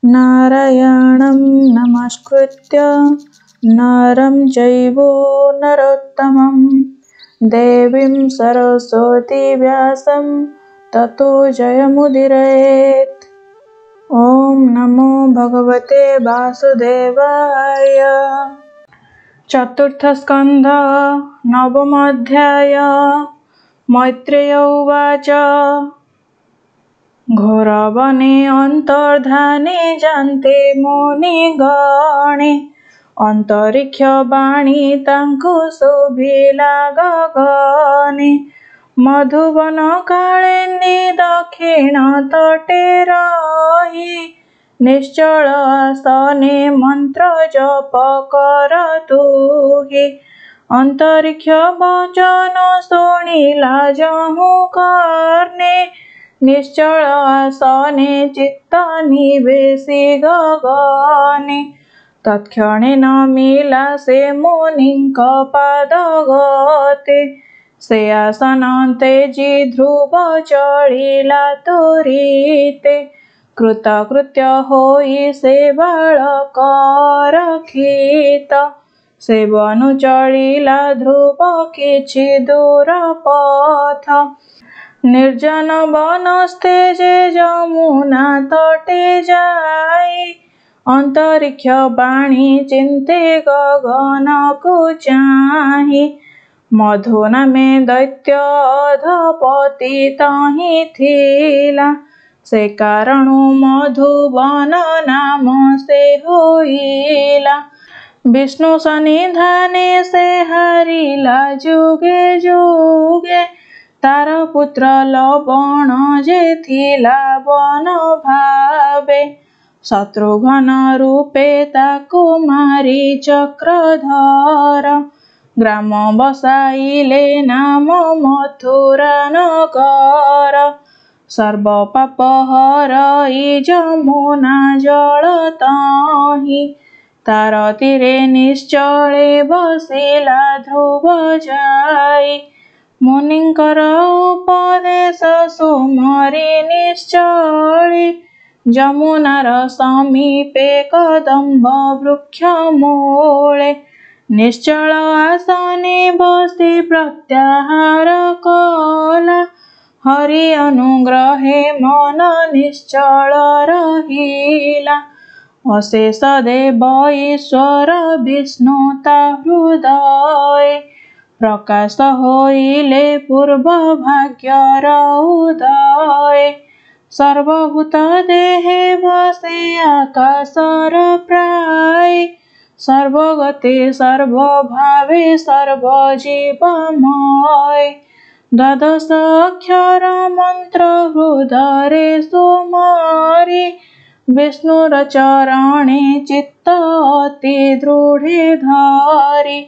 नारायणं नमस्कृत्य नरं चैव नरोत्तमं देवीं सरस्वती व्यासं ततो जयमुदीरयेत्। ॐ नमो भगवते वासुदेवाय। चतुर्थ स्कंध नवमोऽध्याय। मैत्रेय उवाच घोरवने अन्तर्धाने जान्ते मुनिगणे अंतरिक्षवाणी तांकु शोभिला गगने। मधुवन काळिन्दी दक्षिण तटे रही निश्चल आसने मंत्र जप करतुहि। अंतरिक्ष वचन शुणिला जहु कर्णे निश्चल आसने चित्त निवेशी गगने। तत्क्षणे नमिला से मुनिंक पादगते से आसन तेजी ध्रुव चढ़िला तुरीते। कृतकृत्य होई से बालक रक्षित से बनु चढ़िला ध्रुव किछि दूर पथ। निर्जन वनस्ते जे जमुना तटे जाई अंतरिक्ष वाणी चिंते गगन को चाहि। मधु नामे दैत्य अधपति तहि थिला से कारणु मधुवन नाम से होइला। विष्णु सन्निधाने से हारिला जुगे जुगे तार पुत्र लवण जे थिला वन भावे। शत्रुघ्न रूपे ताकु मारी चक्रधर ग्राम बसाइले नाम मथुरा नगर। सर्व पाप हरई जमुना जल तहि तार तीरे निश्चले बसिला ध्रुव जाई। मुनिंकर उपदेश सुमरि निश्चले जमुनार समीपे कदम्ब वृक्ष मूले। निश्चल आसने बसी प्रत्याहार कला हरि अनुग्रहे मन निश्चल रहिला। अशेष देव ईश्वर विष्णुता हृदय प्रकाश होइले पूर्व भाग्यर उदय। सर्वभूत देहे बसे आकाशर प्राय सर्वगते सर्वभावे सर्वजीवमय। द्वादश अक्षर मंत्र हृदये सुमरि विष्णुर चरणे चित्त अति दृढ़े धरि।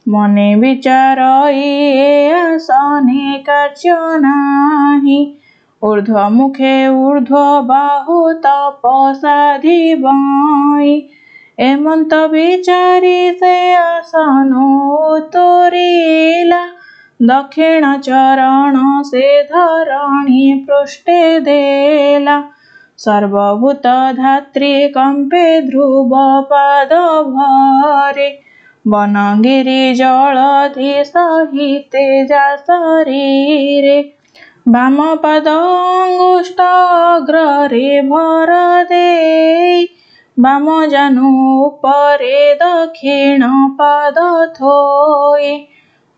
मने विचारई आसने कार्य नाही ऊर्ध्वमुखे ऊर्ध्व बाहु तपसाधि बाई। एमंत विचारी से आसन तुरीला दक्षिण चरण से धरणी पृष्ठे देला। सर्वभूत धात्री कंपे ध्रुव पाद भरे वनगिरि जलधि सहिते जा शरीरे। वाम पाद अंगुष्ठ अग्रे भर देई वाम जानु उपरे दक्षिण पाद थोई।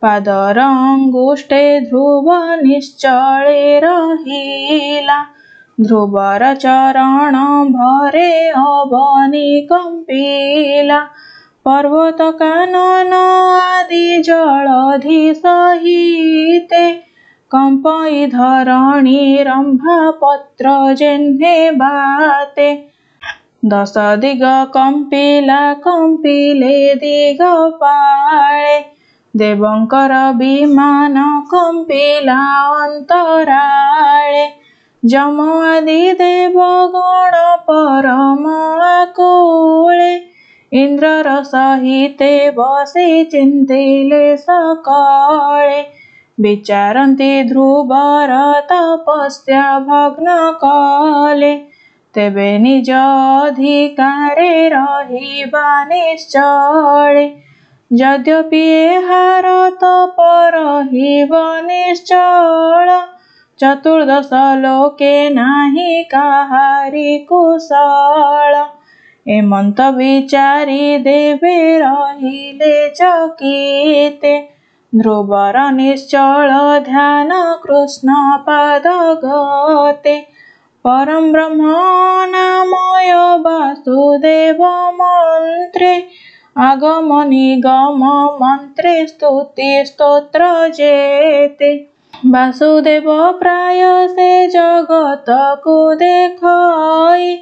पादर अंगुष्ठे ध्रुव निश्चले रहिला ध्रुवर चरण भरे अवनि कंपिला। पर्वत कानन आदि जलधि सहिते कंपई धरणी रंभा पत्र जेह्ने बाते। दश दिग कंपिला कंपिले दिगपाळे देवंकर विमान कंपिला अंतराळे। जम आदि देव गण परम आकुळे इंद्रर सहिते बसी चिंतिले सकाळे। विचारन्ति ध्रुवर तपस्या भग्न काले तेबे निज अधिकारे रहिबा निश्चले यद्यपि एहार तप रहिब निश्चल चतुर्दश लोके नाही काहारी कुशल एमंत विचारी देवे रहिले चकिते ध्रुवर निश्चल ध्यान कृष्ण पाद गते परम ब्रह्म नामय वासुदेव मंत्रे आगम निगम मंत्रे स्तुति स्तोत्र जेते वासुदेव प्राय से जगत को देखई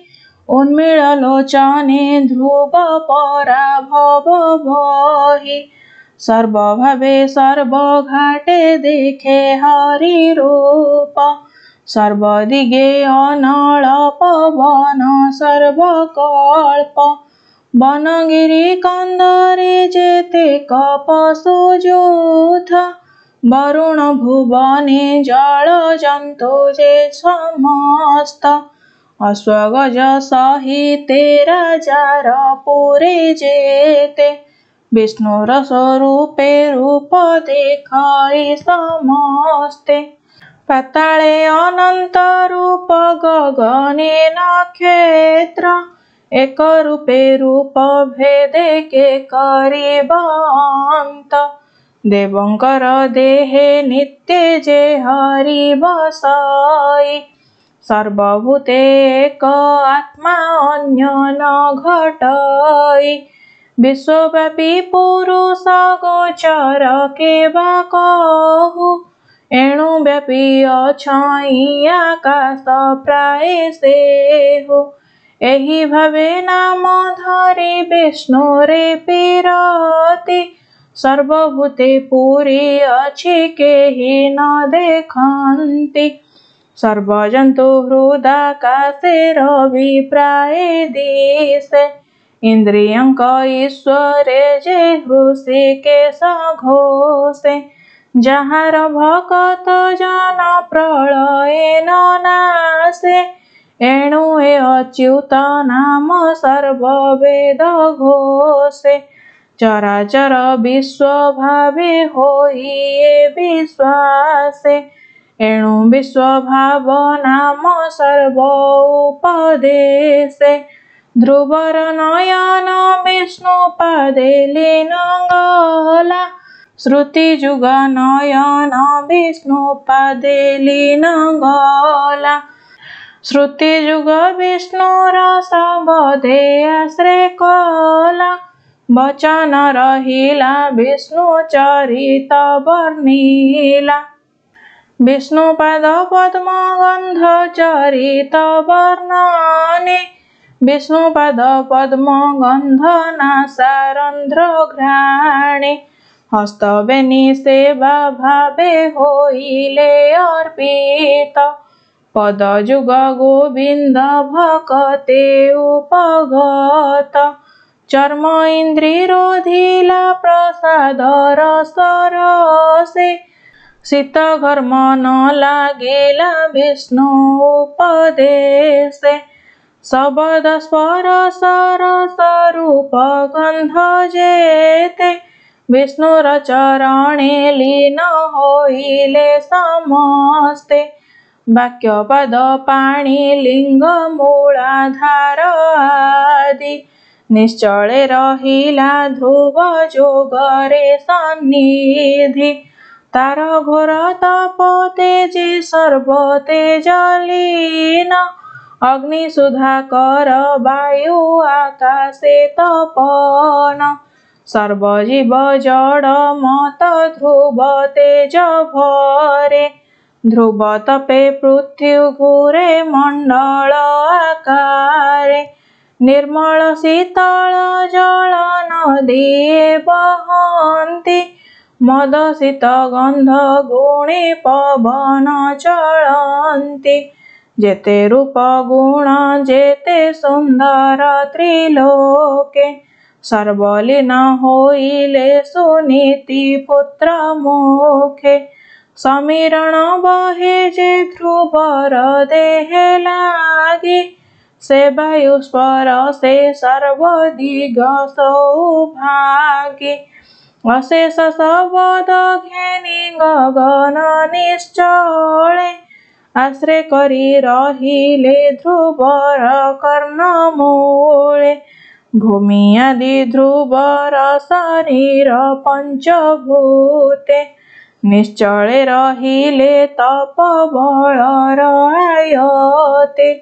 उन्मील लोचने ध्रुव पराभव बही सर्वभावे सर्वघाटे देखे हरि रूप सर्वदिगे अनल पवन सर्वकल्प बनगिरी कंदरे जेते कपसुजूथ वरुण भुवने जल जंतु जे समस्त अश्वगज सहिते राजार पुरे जेते विष्णुर स्वरूपे रूप देखई समस्ते पाताले अनंत रूप गगने नक्षत्र एक रूपे रूप भेदे के करिबंत देवंकर देहे नित्य जे हरि बसाई सर्वभूते एक आत्मा अन्य न घटई विश्वव्यापी पुरुष गोचर के बा कहु एणु व्यापी अछई आकाश प्राय से हो एही भावे नाम धरि विष्णु रे पीरति सर्वभूते पुरी अछि केहि न देखन्ति सर्वजन्तु हृदाकाशे रवि प्राय दिशे इंद्रियंक ईश्वरे जे हृषिकेश घोषे जହାର भकत जन प्रलयेन नाशे एणु ए अच्युत नाम सर्ववेद घोषे चराचर विश्व भावे होइए विश्वासे एणु विश्व भाव नाम सर्व उपदेशे ध्रुवर नयन विष्णु पादे लीन गला श्रुति जुग नयन विष्णु पादे लीन गला श्रुति जुग विष्णुर सबदे आश्रय कला वचन रहिला विष्णु चरित वर्णिला विष्णु पाद पद्म गंध चरित वर्णने विष्णु पाद पद्म गंध नासारंध्र घ्राणे हस्तवेनी सेवा भावे होइले अर्पित पद जुग गोविंद भकते उपगत चर्म इंद्री रोधिला प्रसाद रसरसे शीत घर्म न लागिला विष्णु उपदेशे शब्द स्वर सरस रूप गंध जेते विष्णुर चरणे लीन होइले समस्ते वाक्यपद पाणी लिंग मूलाधार आदि निश्चले रहिला ध्रुव जोगरे सन्निधि तार घोर तप तेजे सर्व तेज लीन अग्नि सुधाकर वायु आकाशे तपन सर्वजीव जड़ मत ध्रुव तेज भरे ध्रुव तपे पृथ्वी घूरे मंडल आकारे निर्मल शीतल जल नदी बहन्ति मदसित गंध गुणे पवन चलन्ति जेते रूप गुण जेते सुंदर त्रिलोके सर्वलीन होइले सुनीति पुत्र मुखे समीरण बहे जे ध्रुवर देहे लागे से वायुस्पर से सर्वदिग सौभाग्य अशेष शबद घेनी गगन निश्चले आश्रय करी रहिले ध्रुवर कर्णमूले भूमि आदि ध्रुवर शरीर पंचभूते निश्चले रहिले तप बलर आयते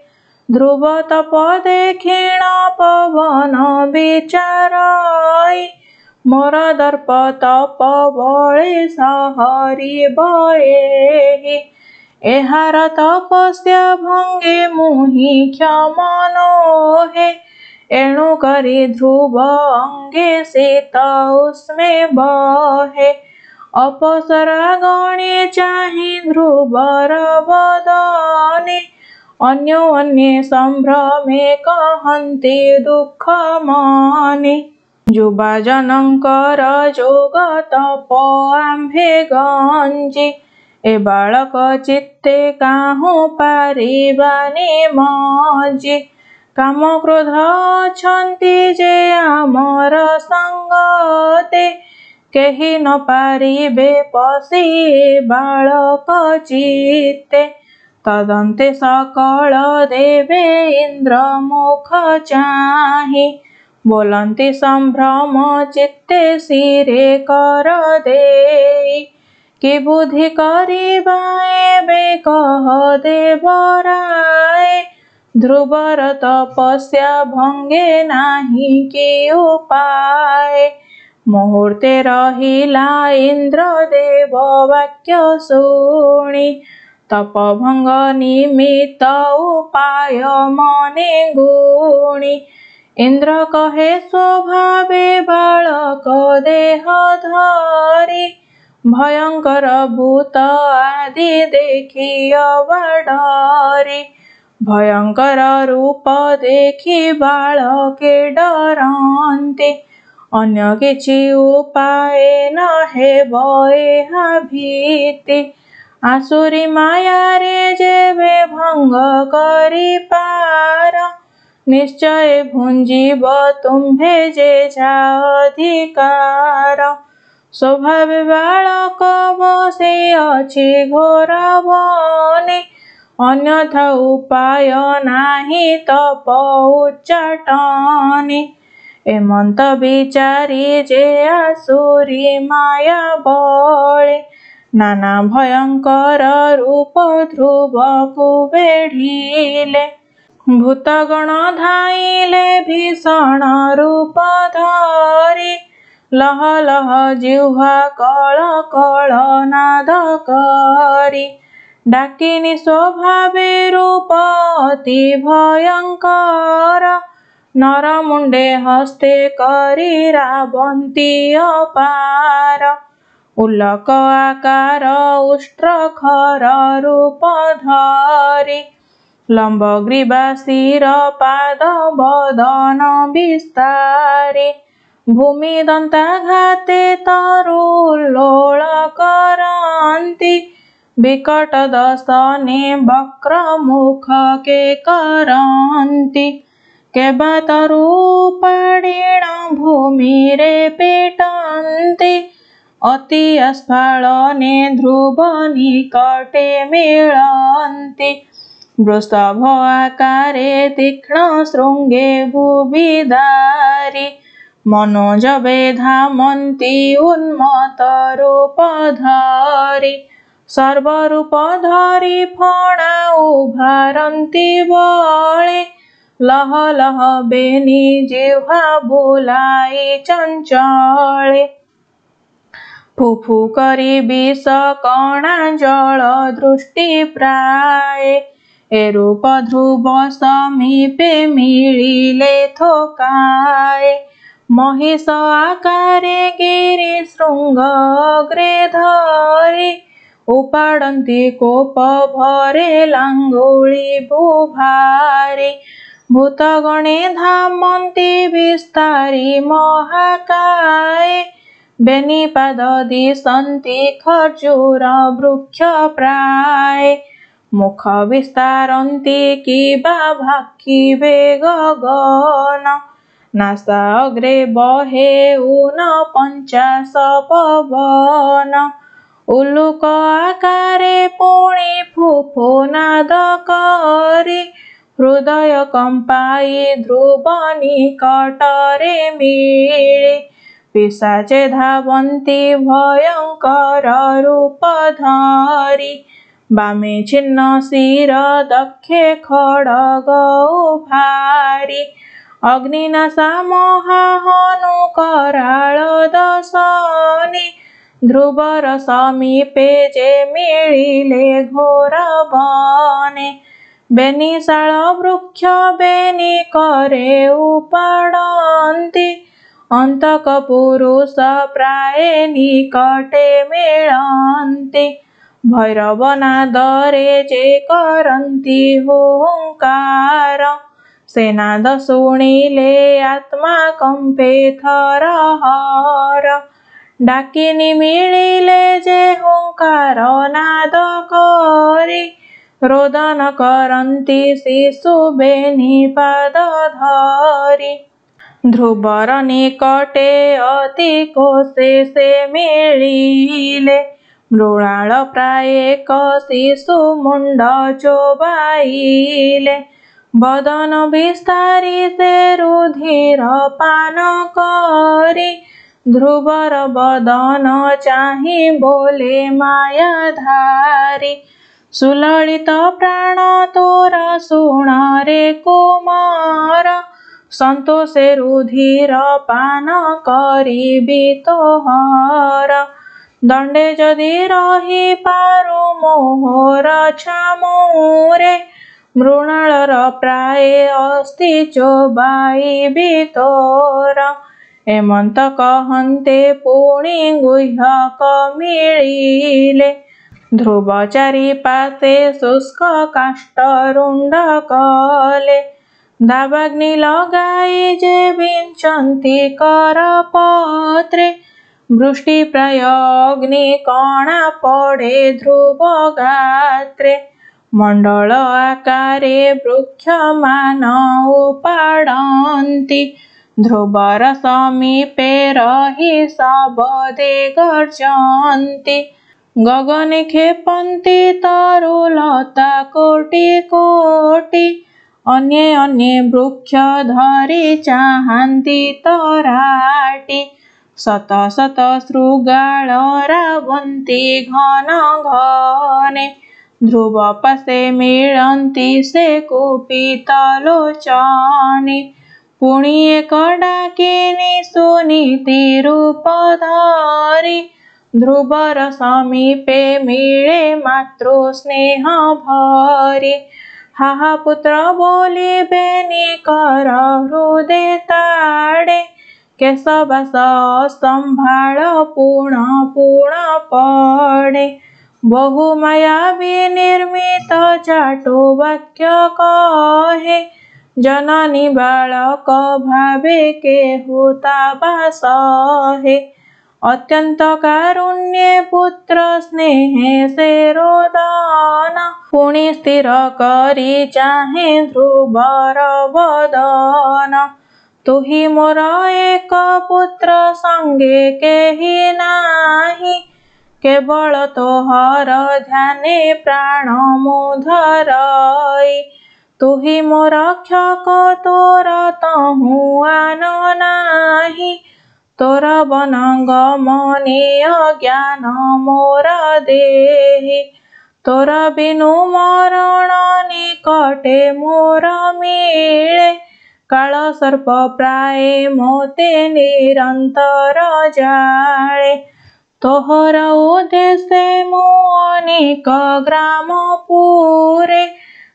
ध्रुव तप देखिण पवन विचाराई मोर दर्प तप बळे सहरी बएहि एहार तपस्या भंगे मुहि क्षमनोहे एणु करी ध्रुव अंगे शीत उष्मे बहे अपसरा गणे चाहि ध्रुवर बदने अन्यो अन्ये संभ्रमे कहन्ति दुख माने युवा जनकर जोग तप आम्भे गंजी ए बालक चित्ते काहू पारिबानी मजी काम क्रोध अछंती जे आमर संगते केही न पारिबे पसी बालक चित्ते तदन्ते सकल देवे इंद्र मुख चाहि बोलन्ति संभ्रम चित्ते सिरे कर देई कि बुद्धि करिबा एबे कह देवराय ध्रुवर तपस्या भंगे नाही कि उपाय मुहूर्ते रहिला इंद्र देव वाक्य शुणी तपभंग निमित्त उपाय मने गुणी इंद्र कहे स्वभावे बालक देह धरी भयंकर भूत आदि देखी अवडरी भयंकर रूप देखी बालके डरन्ति अन्य किछि उपाय न हेब एहा भीति आसुरी माया रे जेबे भंग करि पार निश्चय भुंजीब तुम्भे जे अधिकार स्वभाव बालक बसे अछि घोर बने अन्यथा उपाय नाही तप उच्चाटने एमंत विचारी जे आसुरी माया बळे नाना भयंकर रूप ध्रुव को बेढ़िले भूतगण धाइले भीषण रूप धरी लह लह जिह्वा कळ कळ नाद करी डाकिनी स्वभावे रूप अति भयंकर नर मुंडे हस्ते करी रावंती अपार उल्लक आकार उष्ट्र खर रूप धरी लंब ग्रीवा शिर पाद बदन विस्तारी भूमि दंताघाते तरुल्लोल करन्ति विकट दशने वक्र मुख के करन्ति केबा तरुपाणीण भूमि रे पीटन्ति अति अस्फालने ध्रुव निकटे मिलन्ति वृषभ आकारे तीक्ष्ण शृंगे भुविदारी मनोज वेधामन्ति उन्मत्त रूप धरी सर्वरूप धरी फणा उभारन्ति बळे लह लह बेनी जिह्वा बुलाई चंचले फुफु करी विष कणा जल दृष्टि प्राय ए रूप ध्रुव समीपे मिलिले थोकाए महिष आकारे गिरि शृंग अग्रे धरी उपाड़न्ति कोप भरे लांगुली भूभारी भूतगणे धामन्ति विस्तारी महाकाय बेनिपाद दिशन्ति खर्जूर वृक्ष प्राय मुख विस्तारन्ति किबा भाकिबे गगन नासा अग्रे बहे ऊन पंचाश पवन उल्लुक आकारे पुणी फुफु नाद करी हृदय कंपाई ध्रुव निकटरे मिले पिशाचे धावन्ति भयंकर रूप धरी बामे छिन्न शिर दक्षे खड्ग भारी अग्निनाशा महाहनु कराळ दशनी ध्रुवर समीपे जे मिलिले घोर बने बेनिशाळ वृक्ष बेनि करे उपाडन्ति अंतक पुरुष प्राय निकटे मिलन्ति भैरवनादरे जे करन्ति हुंकार सेनाद शुणिले आत्मा कंपे थरहर डाकिनी मिलिले जे हुंकार नाद करी रोदन करन्ति शिशु बेनिपाद धरी ध्रुवर निकटे अति कोशे से मिलिले मृणाल प्राय एक शिशु मुंड चोबाइले बदन विस्तारी से रुधिर पान करी ध्रुवर बदन चाहि बोले मायाधारी सुललित प्राण तोर सुण रे कुमार संतोषे रुधिर पान करिबि तोहर दंडे जदि रही पारु मोहर छामुरे मृणालर प्राय अस्ति चोबाइबि तोर एमंत कहन्ते पुणी गुह्यक मिलिले ध्रुव चारि पाशे शुष्क काष्ठ रुंड कले दावाग्नि लगाई जे विंचन्ति करपत्रे वृष्टि प्राय अग्नि कणा पड़े ध्रुव गात्रे मंडल आकारे वृक्ष मान उपाडन्ति ध्रुवर समीपे रही शबदे गर्जन्ति गगने खेपन्ति तरुलता कोटि कोटि अन्ये अन्ये वृक्ष धरी चाहन्ति तराटी शत शत शृगाल रावन्ति घन घने ध्रुव पाशे मिलन्ति से कुपित लोचने पुणी एक डाकिनी सुनीति रूप धरी ध्रुवर समीपे मिले मातृ स्नेह भरी हाहा पुत्र बोली बेनी कर हृदय ताड़े केशवास संभाळ पुण पुण पड़े बहु माया विनिर्मित चाटु वाक्य कहे जननी बालक भावे केहुता बासहे अत्यंत कारुण्ये पुत्र स्नेहे से रोदन पुणी स्थिर करी चाहे ध्रुवर बदन तुही मोर एक पुत्र संगे केही नाही केवल तोहर ध्याने प्राण मुधरई तुही मोर रक्षक तोर तहु आन नाही तोर बनगमनीय ज्ञान मोर देहि तोर बिनु मरण निकटे मोर मिले काल सर्प प्राय मोते निरंतर जाळे तोहर उद्देश्य मु अनेक ग्राम पूरे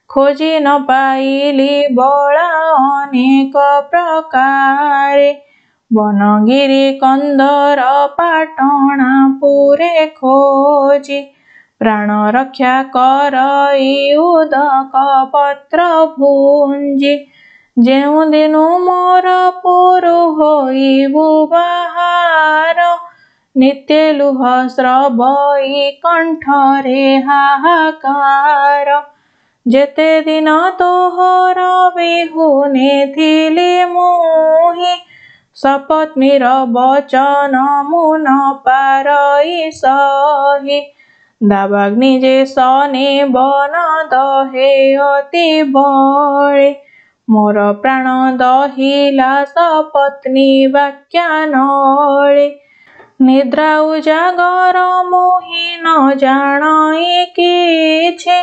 खोजी न पाइली बला अनेक प्रकारे बनगिरी कंदर पाटणा पूरे खोजी प्राण रक्षा करई उदक पत्र भुंजी जेउ दिनु मोर पुरु होइबु बाहार नित्य लुह स्रवई कंठरे हाहाकार जेते दिन तोहर बिहुने थिली मुहि सपत्नीर बचन मुन पारई सही दावाग्नि जे सने बन दहे अति बळे मोर प्राण दहिला सपत्नी वाक्यानळे निद्रा उजागर मोहि न जाणई किछि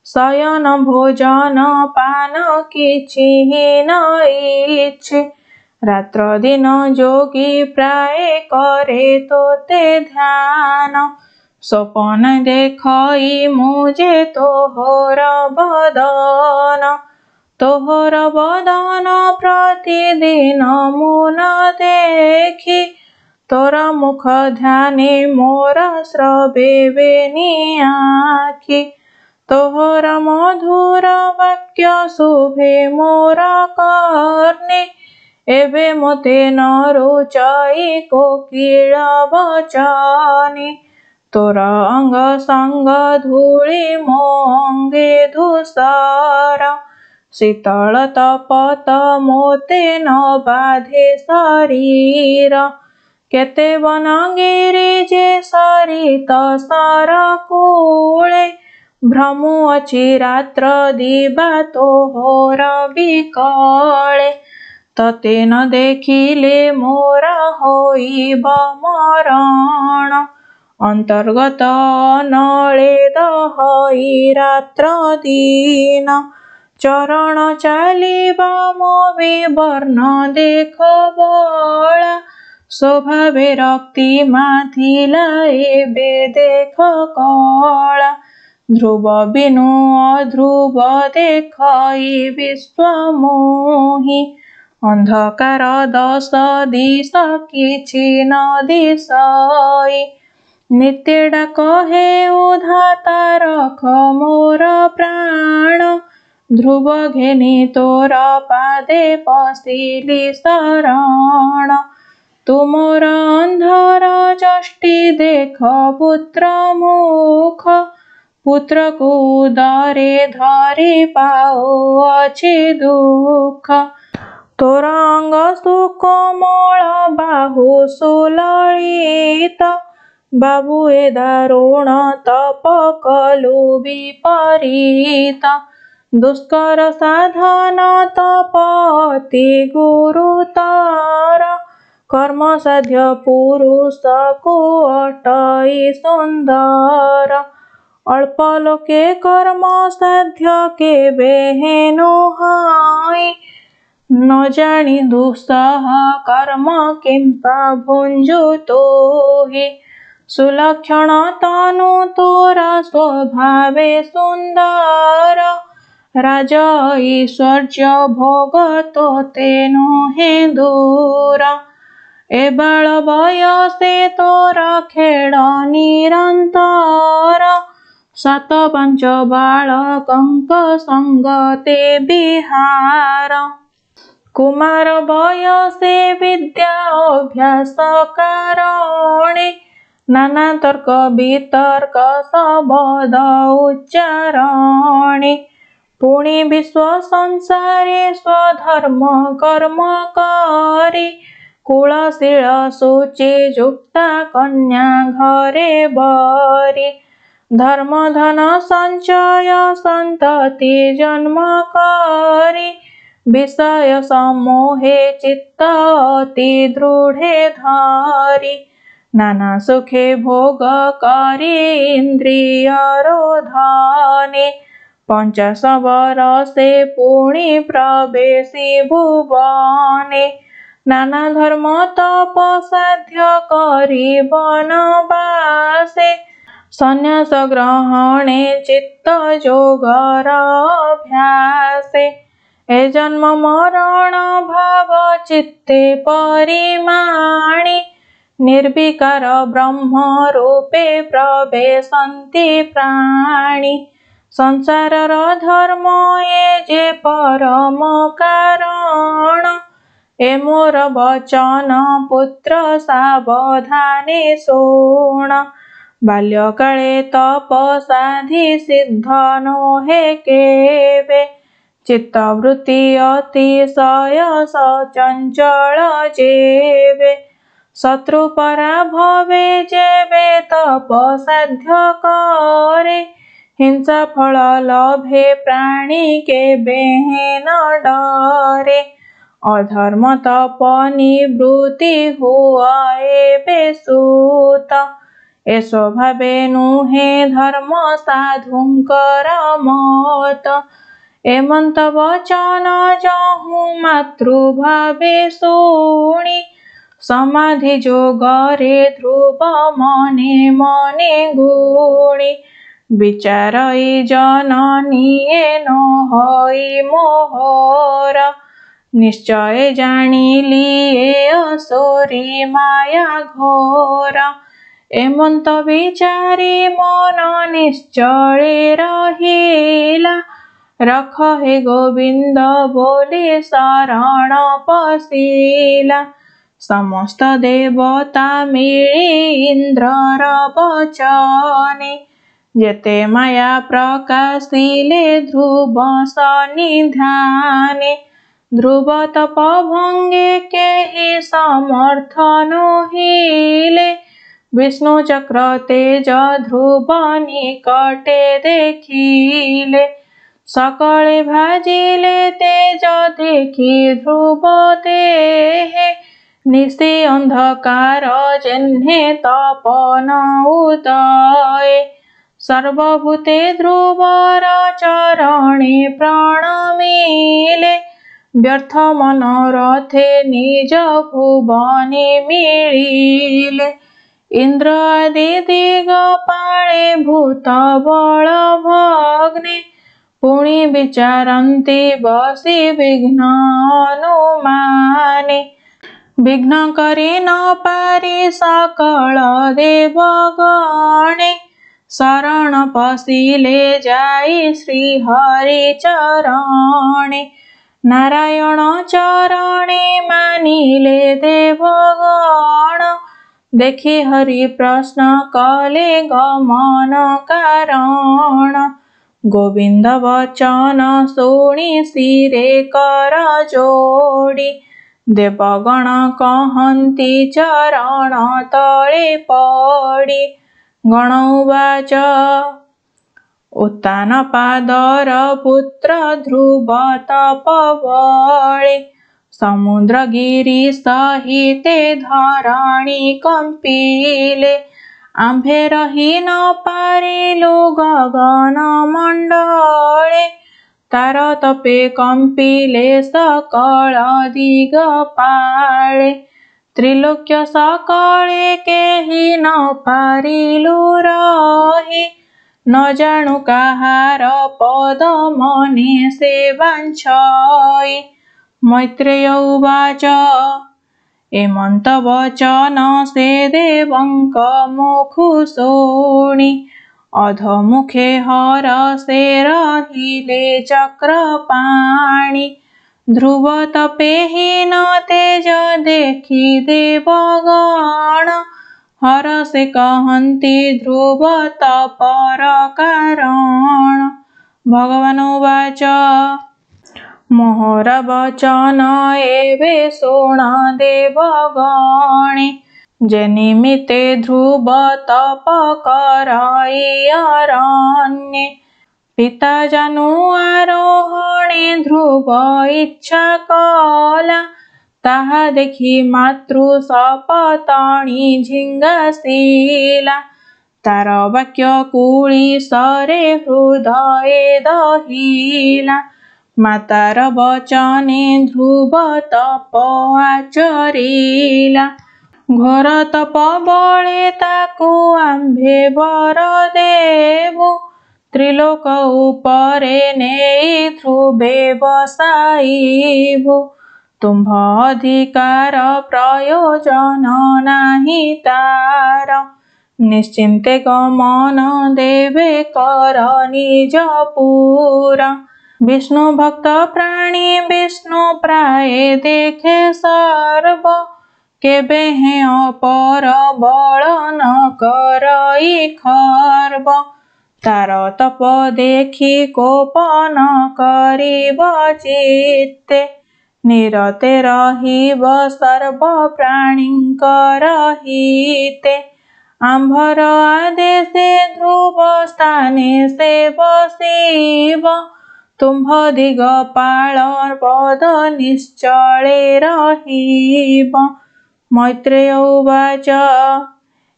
शयन भोजन पान किछि न इच्छे रात्र दिन जोगी प्राय करे तोते ध्यान स्वपन देखई मुझे तोहर बदन तोहर बदन प्रतिदिन मुन देखी तोर मुख ध्याने मोर स्रवे बेनी आखि तोहर मधुर वाक्य शुभे मोर कर्णे एबे मोते न रुचाई कोकिल बचने तोर अंग संग धूली मो अंगे धूसर शीतल तपत मोते न बाधे शरीर केते वनगिरी जे सरित सर कूले भ्रमुअछि रात्र दिवा तोहर बिकले तते न देखिले मोर होइब मरण अंतर्गत नळे दहई रात्र दिन चरण चालिबा मो विवर्ण देख बळा स्वभावे रक्ति माथिला एबे देख कळा ध्रुव बिनु अध्रुव देखई विश्व मोहि अंधकार दश दिश किछि न दिशई नित्य डाक हे उधाता रख मोर प्राण ध्रुव घेनी तोर पादे पशिली शरण तुमोर अंधर जष्टि देख पुत्र मुख पुत्र को उदरे धरि पाउअछि दुख तोर अंग सुकोमल बाहु सुललित बाबू ए दारुण तप कलु विपरीत दुष्कर साधन तपति गुरुतर कर्म साध्य पुरुष को अटई सुंदर अल्प लोके कर्म साध्य केबे हेनु हाई न जानी दुस्सह कर्म किंपा भुंजु तोहि सुलक्षण तनु तोरा स्वभावे सुंदर राज ऐश्वर्य भोग तोते नुहे दूर ए बाल बयसे तोर खेळ निरंतर 7-5 बालकंक संगते विहार कुमार बयसे विद्या अभ्यास कारणे नाना तर्क वितर्क शब्द उच्चारणे पुणी विश्व संसारे स्वधर्म कर्म करी कुलशील शुचि युक्ता कन्या घरे बरी धर्म धन संचय संतति जन्म करी विषय समूहे चित्त अति दृढ़े धारी नाना सुखे भोग करी इंद्रिय रोधाने 50 बरसे पुणी प्रवेशी भुवने नाना धर्म तप साध्य करी वनवासे संन्यास ग्रहणे चित्त जोगर अभ्यासे ए जन्म मरण भाव चित्ते परिमाणी निर्विकार ब्रह्म रूपे प्रवेशन्ति प्राणी संसारर धर्म ए जे परम कारण ए मोर वचन पुत्र सावधाने शुण बाल्यकाले तपसाधि सिद्ध नोहे केबे चित्तवृत्ति अतिशय सचंचल जेबे शत्रु पराभवे जेबे तपसाध्य करे हिंसा फल लभे प्राणी केबे न डरे अधर्म तप निवृत्ति हुआ एबे सूत ए स्वभावे नुहे धर्म साधुंकर मत एमंत वचन जहु मातृभावे शुणी समाधि जोगरे ध्रुव मने मने गुणी विचारई जननीए न हई मोहर निश्चय जानिली ए असुरी माया घोर एमंत विचारी मन निश्चले रहिला रख हे गोविंद बोली शरण पशिला समस्त देवता मिली इंद्रर बचने जेते माया प्रकाशिले ध्रुव सन्निधाने ध्रुव तप भंगे केहि समर्थ नोहिले विष्णु चक्र तेज ध्रुव निकटे देखिले सकले भाजिले तेज देखी ध्रुव देहे निशि अंधकार जेन्हे तपन उदय सर्वभूते ध्रुवर चरणे प्रणमिले व्यर्थ मनोरथे निज भुवने मिलिले इंद्र आदि दिगपाले भूत बल भग्ने पुणी विचारन्ति बसी विघ्न अनुमाने विघ्न करि न पारि सकल देवगणे शरण पशिले जाई श्री हरि चरणे नारायण चरणे मानिले देवगण देखि हरि प्रश्न कले गमन कारण गोविंद वचन शुणी शिरे कर जोड़ी देवगण कहन्ति चरण तले पड़ी गण उवाच उत्तान पादर पुत्र ध्रुव तपबळे समुद्रगिरि सहिते धरणी कंपिले आम्भे रही न पारिलु गगन मंडले तार तपे कंपिले सकल दिगपाले त्रिलोक्य सकले केहि न पारिलु रही न जाणु काहार पद मने से वांछई मैत्रेय उवाच एमंत वचन से देवंक मुखु शुणी अधमुखे हर से रहिले चक्रपाणि ध्रुव तपेहि न तेज देखि देवगण हर से कहन्ति ध्रुव तपर कारण भगवान उवाच मोहर वचन एवे शुण देवगणे जे निमित्ते ध्रुव तप करई अरण्ये पिता जानु आरोहणे ध्रुव इच्छा कला ताहा देखि मातृ सपतणी झिंगासिला तार वाक्य कुली सरे हृदये दहिला मातार वचने ध्रुव तप आचरिला घोर तप बळे ताकु आम्भे वर देवु त्रिलोक उपरे नेई ध्रुवे बसाइबु तुम्भ अधिकार प्रयोजन नाही तार निश्चिंते गमन देवे कर निज पूरा विष्णु भक्त प्राणी विष्णु प्राय देखे सर्व केबे हे अपर बल न करई खर्ब तार तप देखी कोप न करिब चित्ते निरते रहिब सर्व प्राणींकर हिते आंभर आदेशे ध्रुव स्थाने से बसिब तुम्भ दिगपाल पद निश्चले रहिब। मैत्रेय उवाच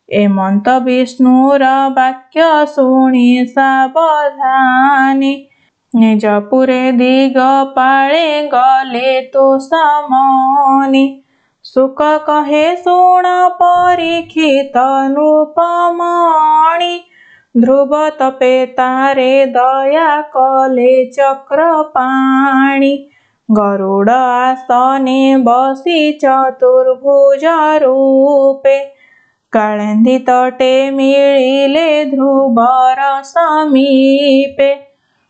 एमंत विष्णुर वाक्य शुणि सावधानी निजपुरे दिगपाले गले तो समनि सुख कहे शुण परीक्षित नृपमणि ध्रुव तपे तारे दया कले चक्रपाणि गरुड़ आसने बसी चतुर्भुज रूपे कालिंदी तटे मिलिले ध्रुवर समीपे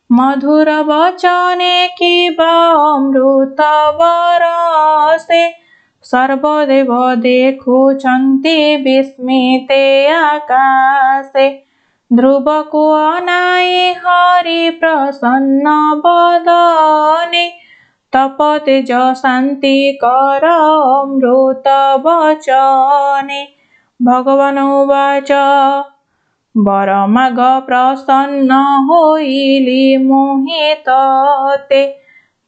मधुर वचने किबा अमृत बरसे सर्वदेव देखुछन्ति विस्मिते आकाशे ध्रुव को अनाई हरि प्रसन्न बदने तपतेज शांति कर अमृत वचने। भगवान उवाच वर माग प्रसन्न होइली मोहितते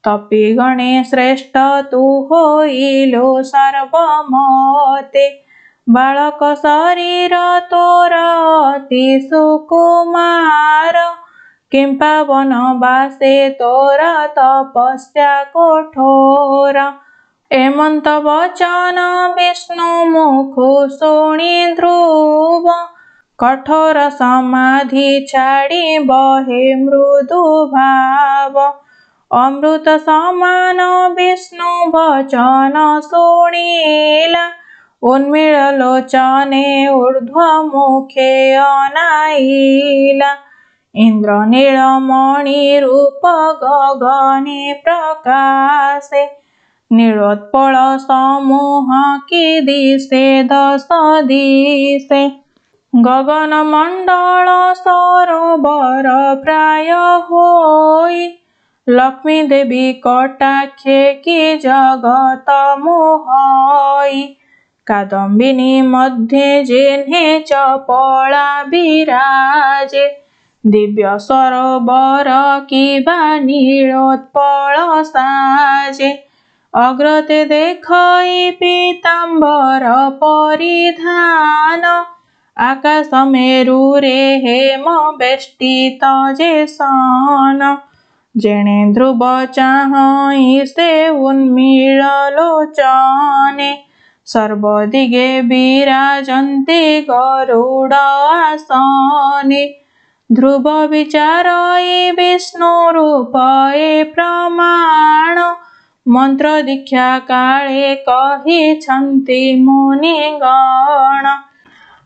तपि गणे श्रेष्ठ तु होइलो सर्वमते बालक शरीर तोर अति सुकुमार किं पावन बासे तोर तपस्या कठोर एमंत वचन विष्णु मुखु शुणि ध्रुव कठोर समाधि छाड़ी बहे मृदु भाव अमृत समान विष्णु वचन शुणिला उन्मील लोचने ऊर्ध्व मुखे अनाइला इंद्र नीलमणि रूप गगने प्रकाशे नीलोत्पल समूह की दिशे दश दिशे गगन मंडल सरोवर प्राय होई लक्ष्मी देवी कटाक्षे की जगत मोहई कादम्बिनी मध्ये जेन्हे चपला विराजे दिव्य सरोवर किबा नीलोत्पल साजे अग्रते देखई पीताम्बर परिधान आकाश मेरुरे हेम बेष्टित जेसन जेणे ध्रुव चाहई से उन्मील लोचने सर्वदिगे विराजन्ति गरुड़ आसने ध्रुव विचारई विष्णु रूपए प्रमाण मंत्र दीक्षा काले कहिछन्ति मुनिगण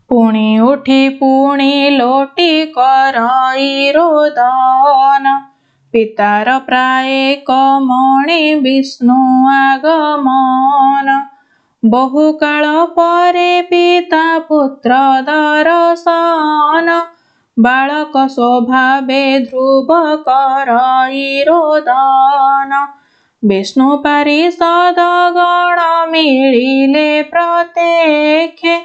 पुणी उठी पुणी लोटी करई रोदन पितार प्राय कमणि विष्णु आगमन बहुकाल परे पिता पुत्र दर्शन बालक स्वभावे ध्रुव करई रोदन विष्णु पारिषद गण मिलिले प्रत्येखे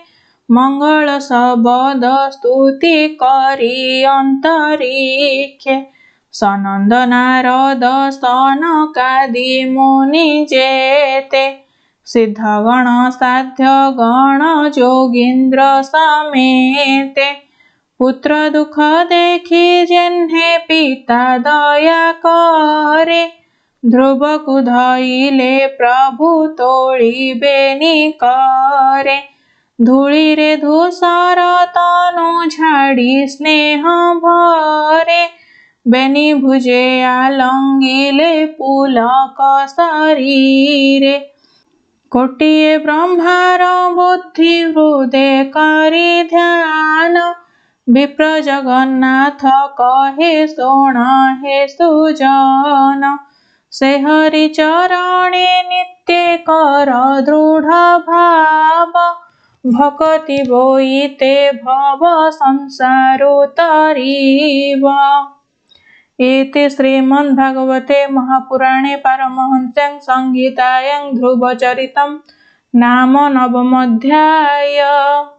मंगल शब्द स्तुति करी अंतरिक्षे सनंद नारद सनकादि मुनि जेते सिद्धगण साध्य गण जोगींद्र समेते पुत्र दुख देखी जेन्हे पिता दया करे ध्रुव को धइले प्रभु तोड़िबे निकरे धूली रे धूसर तनु झाड़ी स्नेह भरे बेनी भुजे आलंगिले पुलक शरीरे कोटिए ब्रह्मार बुद्धि हृदय करी ध्यान विप्र जगन्नाथ कहे सोण हे सुजन से हरि चरणे नित्य कर दृढ़ भाव भक्ति बोईते भव संसारो तरीव। इति श्रीमद्भागवते महापुराणे पारमहंस्यां संहितायां ध्रुवचरितं नाम नवमोऽध्यायः।